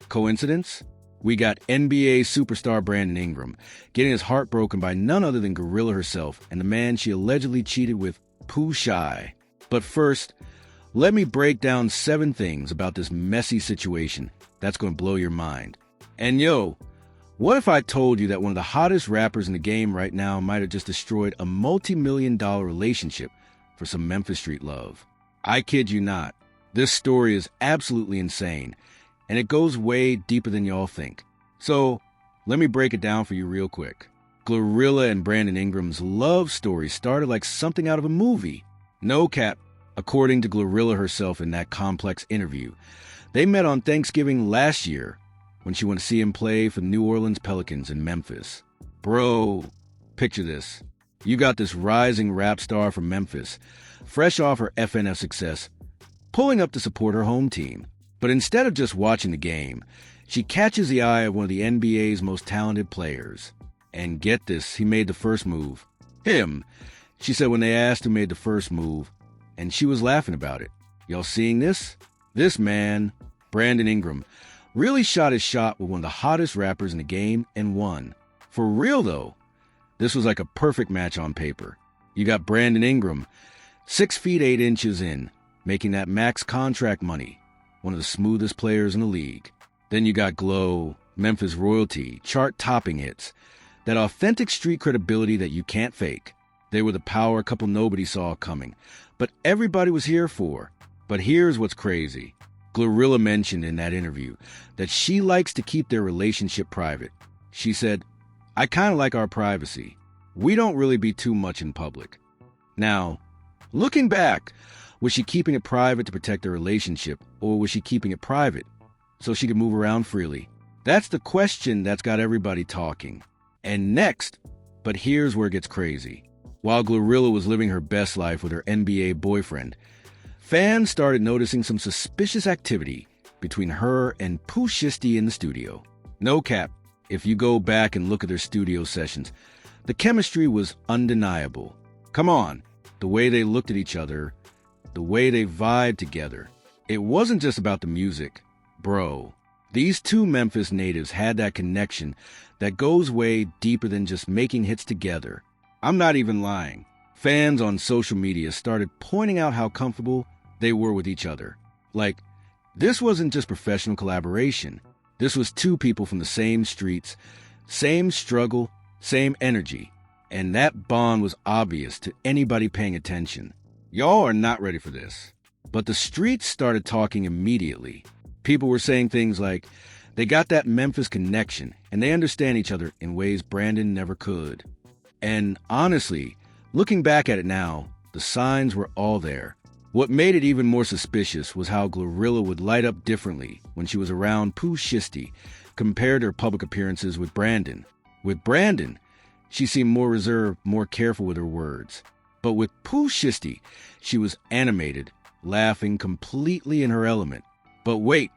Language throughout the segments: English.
Coincidence? We got NBA superstar Brandon Ingram getting his heart broken by none other than GloRilla herself and the man she allegedly cheated with, Pooh Shiesty. But first, let me break down 7 things about this messy situation that's going to blow your mind. And yo, what if I told you that one of the hottest rappers in the game right now might have just destroyed a multi-million-dollar relationship for some Memphis street love? I kid you not. This story is absolutely insane, and it goes way deeper than y'all think. So, let me break it down for you real quick. GloRilla and Brandon Ingram's love story started like something out of a movie. No cap, according to GloRilla herself in that complex interview. They met on Thanksgiving last year when she went to see him play for the New Orleans Pelicans in Memphis. Bro, picture this. You got this rising rap star from Memphis, fresh off her FNF success, pulling up to support her home team. But instead of just watching the game, she catches the eye of one of the NBA's most talented players. And get this, he made the first move. Him, she said when they asked who made the first move, and she was laughing about it. Y'all seeing this? This man, Brandon Ingram, really shot his shot with one of the hottest rappers in the game and won. For real, though, this was like a perfect match on paper. You got Brandon Ingram, 6 feet 8 inches in, making that max contract money, one of the smoothest players in the league. Then you got Glo, Memphis royalty, chart-topping hits, that authentic street credibility that you can't fake. They were the power couple nobody saw coming, but everybody was here for. But here's what's crazy. GloRilla mentioned in that interview that she likes to keep their relationship private. She said, "I kind of like our privacy. We don't really be too much in public." Now, looking back, was she keeping it private to protect their relationship, or was she keeping it private so she could move around freely? That's the question that's got everybody talking. And next, but here's where it gets crazy. While GloRilla was living her best life with her NBA boyfriend, fans started noticing some suspicious activity between her and Pooh Shiesty in the studio. No cap, if you go back and look at their studio sessions, the chemistry was undeniable. Come on, the way they looked at each other, the way they vibed together. It wasn't just about the music. Bro, these two Memphis natives had that connection that goes way deeper than just making hits together. I'm not even lying. Fans on social media started pointing out how comfortable they were with each other. Like, this wasn't just professional collaboration. This was two people from the same streets, same struggle, same energy. And that bond was obvious to anybody paying attention. Y'all are not ready for this. But the streets started talking immediately. People were saying things like, they got that Memphis connection, and they understand each other in ways Brandon never could. And honestly, looking back at it now, the signs were all there. What made it even more suspicious was how GloRilla would light up differently when she was around Pooh Shiesty compared to her public appearances with Brandon. With Brandon, she seemed more reserved, more careful with her words. But with Pooh Shiesty, she was animated, laughing completely in her element. But wait,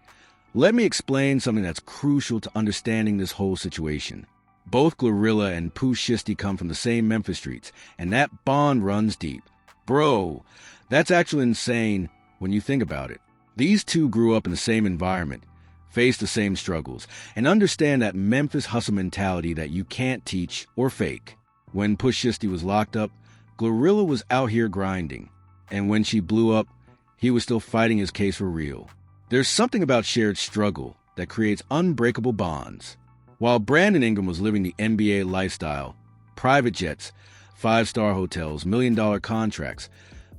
let me explain something that's crucial to understanding this whole situation. Both GloRilla and Pooh Shiesty come from the same Memphis streets, and that bond runs deep. Bro, that's actually insane when you think about it. These two grew up in the same environment, faced the same struggles, and understand that Memphis hustle mentality that you can't teach or fake. When Pooh Shiesty was locked up, GloRilla was out here grinding. And when she blew up, he was still fighting his case for real. There's something about shared struggle that creates unbreakable bonds. While Brandon Ingram was living the NBA lifestyle, private jets, 5-star hotels, million-dollar contracts,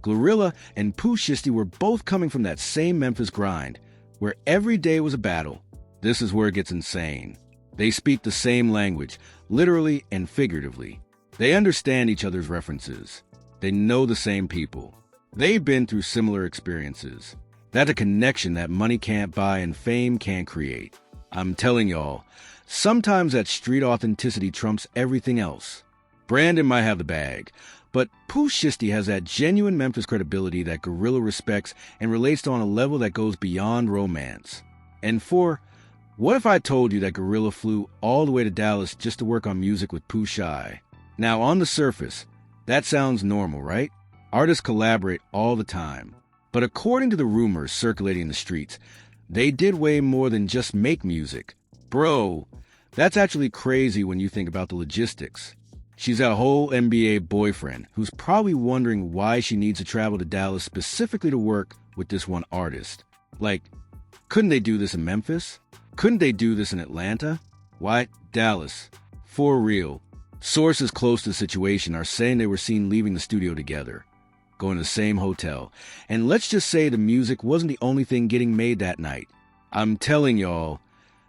GloRilla and Pooh Shiesty were both coming from that same Memphis grind, where every day was a battle. This is where it gets insane. They speak the same language, literally and figuratively. They understand each other's references. They know the same people. They've been through similar experiences. That's a connection that money can't buy and fame can't create. I'm telling y'all, sometimes that street authenticity trumps everything else. Brandon might have the bag, but Pooh Shiesty has that genuine Memphis credibility that GloRilla respects and relates to on a level that goes beyond romance. And what if I told you that GloRilla flew all the way to Dallas just to work on music with Pooh Shiesty? Now, on the surface, that sounds normal, right? Artists collaborate all the time. But according to the rumors circulating in the streets, They did way more than just make music. Bro, that's actually crazy when you think about the logistics. She's got a whole NBA boyfriend who's probably wondering why she needs to travel to Dallas specifically to work with this one artist. Like, couldn't they do this in Memphis? Couldn't they do this in Atlanta? Why, Dallas? For real. Sources close to the situation are saying they were seen leaving the studio together, going to the same hotel. And let's just say the music wasn't the only thing getting made that night. I'm telling y'all,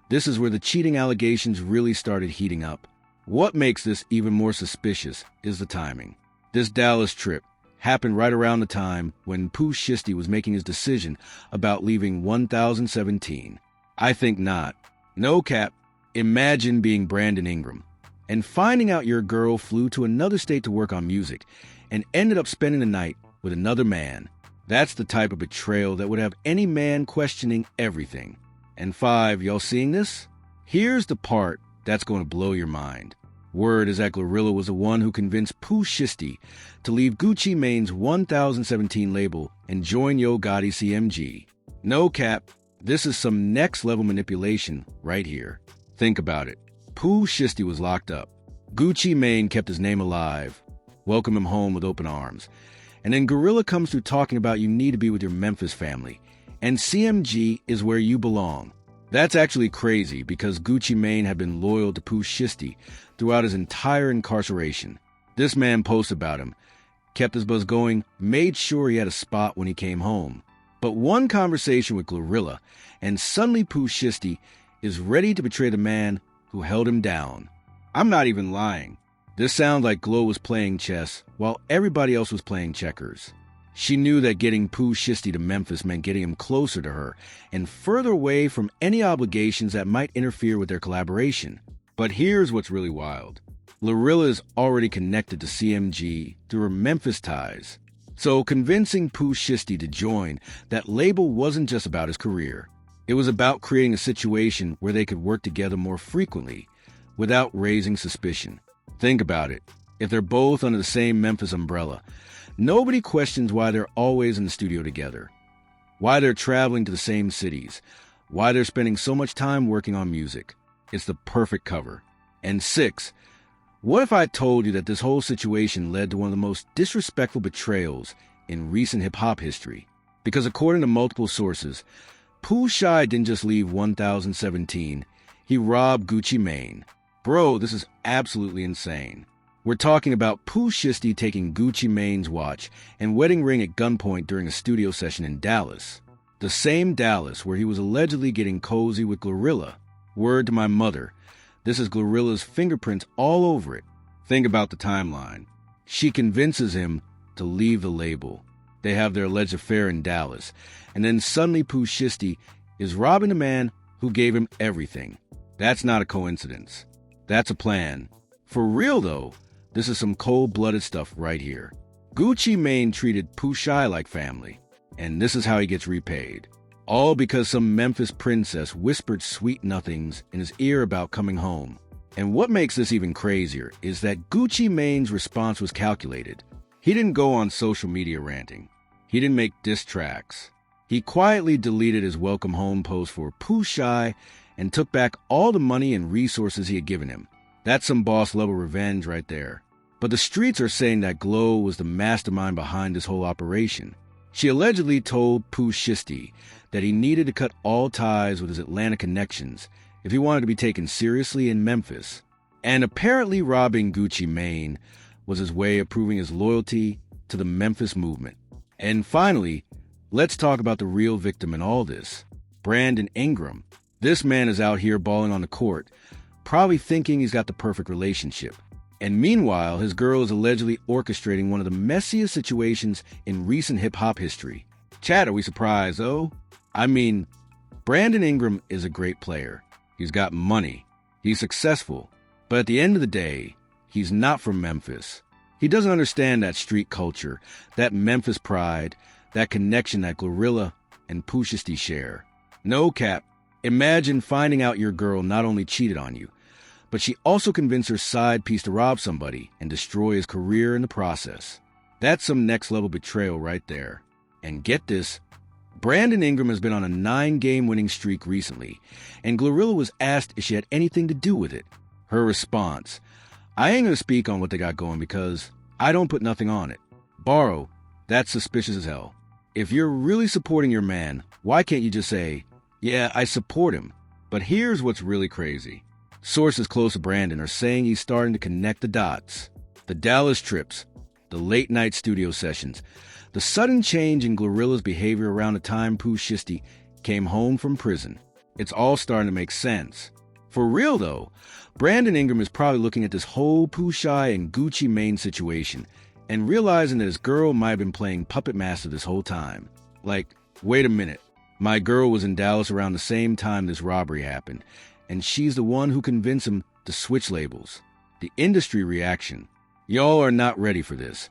this is where the cheating allegations really started heating up. What makes this even more suspicious is the timing. This Dallas trip happened right around the time when Pooh Shiesty was making his decision about leaving 1017. I think not. No cap. Imagine being Brandon Ingram and finding out your girl flew to another state to work on music and ended up spending the night with another man. That's the type of betrayal that would have any man questioning everything. And 5, y'all seeing this? Here's the part that's going to blow your mind. Word is that GloRilla was the one who convinced Pooh Shiesty to leave Gucci Mane's 1017 label and join Yo Gotti CMG. No cap, this is some next-level manipulation right here. Think about it. Pooh Shiesty was locked up. Gucci Mane kept his name alive, welcomed him home with open arms. And then GloRilla comes through talking about you need to be with your Memphis family, and CMG is where you belong. That's actually crazy because Gucci Mane had been loyal to Pooh Shiesty throughout his entire incarceration. This man posts about him, kept his buzz going, made sure he had a spot when he came home. But one conversation with GloRilla, and suddenly Pooh Shiesty is ready to betray the man who held him down. I'm not even lying. This sounds like Glo was playing chess while everybody else was playing checkers. She knew that getting Pooh Shiesty to Memphis meant getting him closer to her and further away from any obligations that might interfere with their collaboration. But here's what's really wild. GloRilla is already connected to CMG through her Memphis ties. So convincing Pooh Shiesty to join that label wasn't just about his career. It was about creating a situation where they could work together more frequently without raising suspicion. Think about it. If they're both under the same Memphis umbrella, nobody questions why they're always in the studio together, why they're traveling to the same cities, why they're spending so much time working on music. It's the perfect cover. And 6, what if I told you that this whole situation led to one of the most disrespectful betrayals in recent hip-hop history? Because according to multiple sources, Pooh Shiesty didn't just leave 1017, he robbed Gucci Mane. Bro, this is absolutely insane. We're talking about Pooh Shiesty taking Gucci Mane's watch and wedding ring at gunpoint during a studio session in Dallas. The same Dallas where he was allegedly getting cozy with GloRilla. Word to my mother, this is GloRilla's fingerprints all over it. Think about the timeline. She convinces him to leave the label. They have their alleged affair in Dallas. And then suddenly Pooh Shiesty is robbing the man who gave him everything. That's not a coincidence. That's a plan. For real though, this is some cold-blooded stuff right here. Gucci Mane treated Pooh Shiesty like family, and this is how he gets repaid. All because some Memphis princess whispered sweet nothings in his ear about coming home. And what makes this even crazier is that Gucci Mane's response was calculated. He didn't go on social media ranting. He didn't make diss tracks. He quietly deleted his welcome home post for Pooh Shiesty and took back all the money and resources he had given him. That's some boss-level revenge right there. But the streets are saying that Glo was the mastermind behind this whole operation. She allegedly told Pooh Shiesty that he needed to cut all ties with his Atlanta connections if he wanted to be taken seriously in Memphis. And apparently robbing Gucci Mane was his way of proving his loyalty to the Memphis movement. And finally, let's talk about the real victim in all this, Brandon Ingram. This man is out here balling on the court, probably thinking he's got the perfect relationship. And meanwhile, his girl is allegedly orchestrating one of the messiest situations in recent hip-hop history. Chat, are we surprised, though? I mean, Brandon Ingram is a great player. He's got money. He's successful. But at the end of the day, he's not from Memphis. He doesn't understand that street culture, that Memphis pride, that connection that GloRilla and Pooh Shiesty share. No cap. Imagine finding out your girl not only cheated on you, but she also convinced her side piece to rob somebody and destroy his career in the process. That's some next-level betrayal right there. And get this, Brandon Ingram has been on a 9-game winning streak recently, and GloRilla was asked if she had anything to do with it. Her response: "I ain't gonna speak on what they got going because I don't put nothing on it. Borrow, that's suspicious as hell. If you're really supporting your man, why can't you just say, yeah, I support him?" But here's what's really crazy. Sources close to Brandon are saying he's starting to connect the dots. The Dallas trips, the late-night studio sessions, the sudden change in GloRilla's behavior around the time Pooh Shiesty came home from prison. It's all starting to make sense. For real, though, Brandon Ingram is probably looking at this whole Pooh Shy and Gucci Mane situation and realizing that his girl might have been playing puppet master this whole time. Like, wait a minute, my girl was in Dallas around the same time this robbery happened, and she's the one who convinced him to switch labels. The industry reaction. Y'all are not ready for this,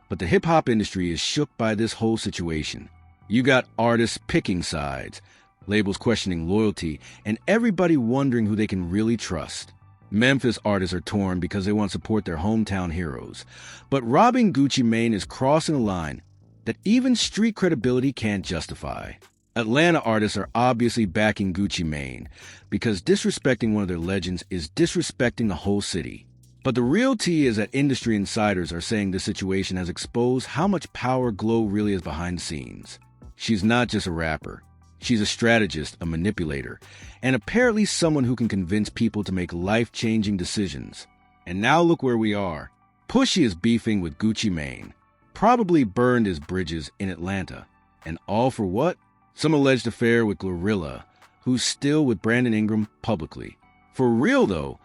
but the hip-hop industry is shook by this whole situation. You got artists picking sides, labels questioning loyalty, and everybody wondering who they can really trust. Memphis artists are torn because they want to support their hometown heroes. But robbing Gucci Mane is crossing a line that even street credibility can't justify. Atlanta artists are obviously backing Gucci Mane because disrespecting one of their legends is disrespecting the whole city. But the real tea is that industry insiders are saying this situation has exposed how much power Glo really is behind the scenes. She's not just a rapper. She's a strategist, a manipulator, and apparently someone who can convince people to make life-changing decisions. And now look where we are. Pushy is beefing with Gucci Mane, probably burned his bridges in Atlanta. And all for what? Some alleged affair with GloRilla, who's still with Brandon Ingram publicly. For real, though,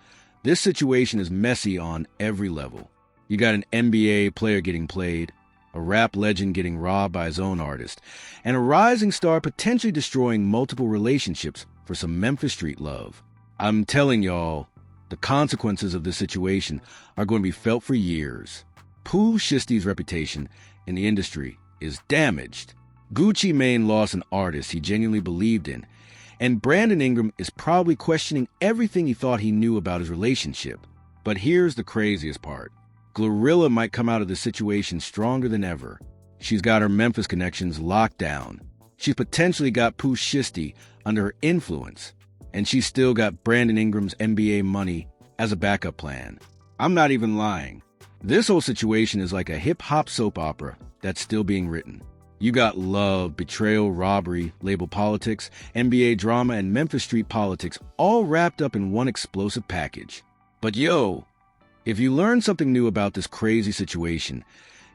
this situation is messy on every level. You got an NBA player getting played, a rap legend getting robbed by his own artist, and a rising star potentially destroying multiple relationships for some Memphis street love. I'm telling y'all, the consequences of this situation are going to be felt for years. Pooh Shiesty's reputation in the industry is damaged. Gucci Mane lost an artist he genuinely believed in, and Brandon Ingram is probably questioning everything he thought he knew about his relationship. But here's the craziest part. GloRilla might come out of this situation stronger than ever. She's got her Memphis connections locked down. She's potentially got Pooh Shiesty under her influence. And she's still got Brandon Ingram's NBA money as a backup plan. I'm not even lying. This whole situation is like a hip-hop soap opera that's still being written. You got love, betrayal, robbery, label politics, NBA drama, and Memphis street politics all wrapped up in one explosive package. But yo, if you learned something new about this crazy situation,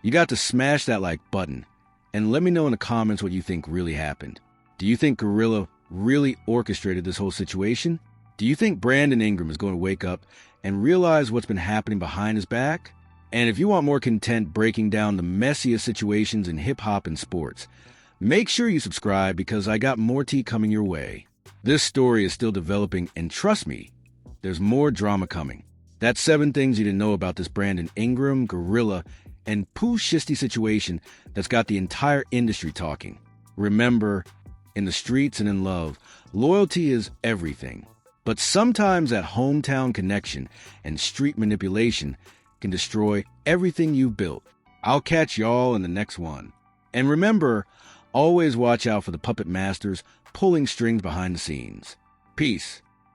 you got to smash that like button and let me know in the comments what you think really happened. Do you think GloRilla really orchestrated this whole situation? Do you think Brandon Ingram is going to wake up and realize what's been happening behind his back? And if you want more content breaking down the messiest situations in hip-hop and sports, make sure you subscribe because I got more tea coming your way. This story is still developing, and trust me, there's more drama coming. That's 7 things you didn't know about this Brandon Ingram, GloRilla, and Pooh Shiesty situation that's got the entire industry talking. Remember, in the streets and in love, loyalty is everything. But sometimes that hometown connection and street manipulation can destroy everything you've built. I'll catch y'all in the next one. And remember, always watch out for the puppet masters pulling strings behind the scenes. Peace.